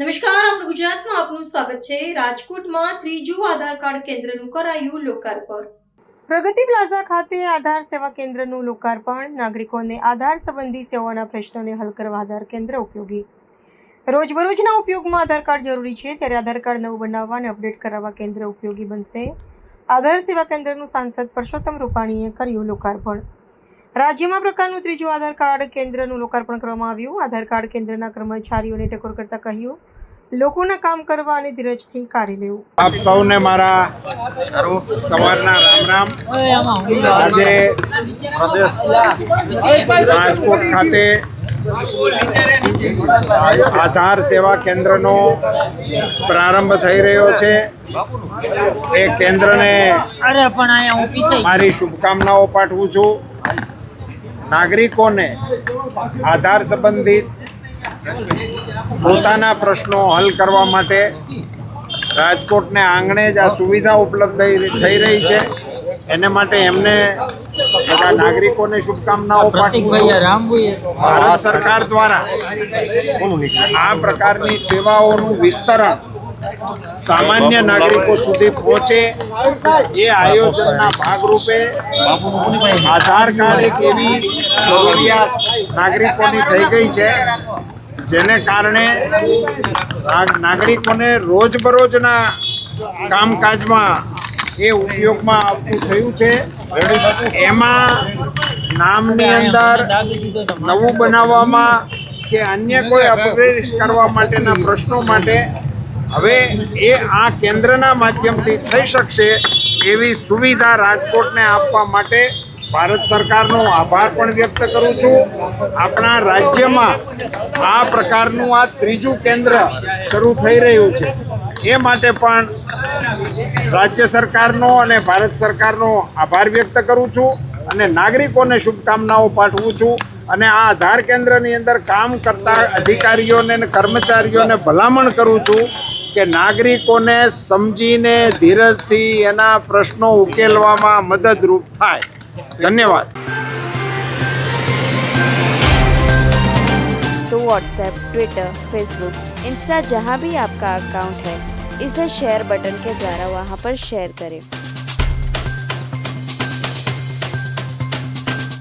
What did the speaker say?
નમસ્કાર, આપણું ગુજરાતમાં આપનું સ્વાગત છે। રાજકોટમાં ત્રીજું આધાર કાર્ડ કેન્દ્રનું કરાયું લોકાર્પણ। પ્રગતિ પ્લાઝા ખાતે આધાર સેવા કેન્દ્રનું લોકાર્પણ। નાગરિકોને આધાર સંબંધી સેવાઓના પ્રશ્નોને હલ કરવા આધાર કેન્દ્ર ઉપયોગી। રોજબરોજના ઉપયોગમાં આધાર કાર્ડ જરૂરી છે, ત્યારે આધાર કાર્ડ નવું બનાવવા અને અપડેટ કરાવવા કેન્દ્ર ઉપયોગી બનશે। આધાર સેવા કેન્દ્રનું સાંસદ પરસોત્તમ રૂપાણીએ કર્યું લોકાર્પણ। રાજ્યમાં પ્રકારનું ત્રીજું આધાર કાર્ડ કેન્દ્રનું લોકાર્પણ કરવામાં આવ્યું। આધાર કાર્ડ કેન્દ્રના કર્મચારીઓને ટકોર કરતા કહ્યું, લોકોના કામ કરવા અને ધીરજથી કાર્ય લેવું। આપ સૌને મારા સવારના રામ રામ। આજે રાજકોટ ખાતે આધાર સેવા કેન્દ્રનો પ્રારંભ થઈ રહ્યો છે। એ કેન્દ્રને મારી શુભકામનાઓ પાઠવું છું। નાગરિકોને આધાર સંબંધિત પોતાના પ્રશ્નો હલ કરવા માટે રાજકોટને આંગણે જ આ સુવિધા ઉપલબ્ધ થઈ રહી છે। એને માટે એમને બધા નાગરિકોને શુભકામનાઓ પાઠવું છું। ભારત સરકાર દ્વારા આ પ્રકારની સેવાઓનું વિસ્તરણ સામાન્ય નાગરિકો સુધી પહોંચે એ આયોજનના ભાગરૂપે આધાર કાર્ડ એક એવી જરૂરિયાત નાગરિકોની થઈ ગઈ છે, જેને કારણે નાગરિકોને રોજબરોજના કામકાજમાં એ ઉપયોગમાં આવતું થયું છે। એમાં નામની અંદર નવું બનાવવામાં કે અન્ય કોઈ અપગ્રેડ કરવા માટેના પ્રશ્નો માટે હવે એ આ કેન્દ્રના માધ્યમથી થઈ શકશે એવી સુવિધા રાજકોટને આપવા માટે ભારત સરકારનો આભાર પણ વ્યક્ત કરું છું। આપણા રાજ્યમાં આ પ્રકારનું આ ત્રીજું કેન્દ્ર શરૂ થઈ રહ્યું છે, એ માટે પણ રાજ્ય સરકારનો અને ભારત સરકારનો આભાર વ્યક્ત કરું છું અને નાગરિકોને શુભકામનાઓ પાઠવું છું। અને આ આધાર કેન્દ્રની અંદર કામ કરતા અધિકારીઓને અને કર્મચારીઓને ભલામણ કરું છું કે નાગરિકોને સમજીને ધીરજથી એના પ્રશ્નો ઉકેલવામાં મદદરૂપ થાય। धन्यवाद। तो व्हाट्सएप, ट्विटर, फेसबुक, इंस्टा जहाँ भी आपका अकाउंट है, इसे शेयर बटन के द्वारा वहाँ पर शेयर करें।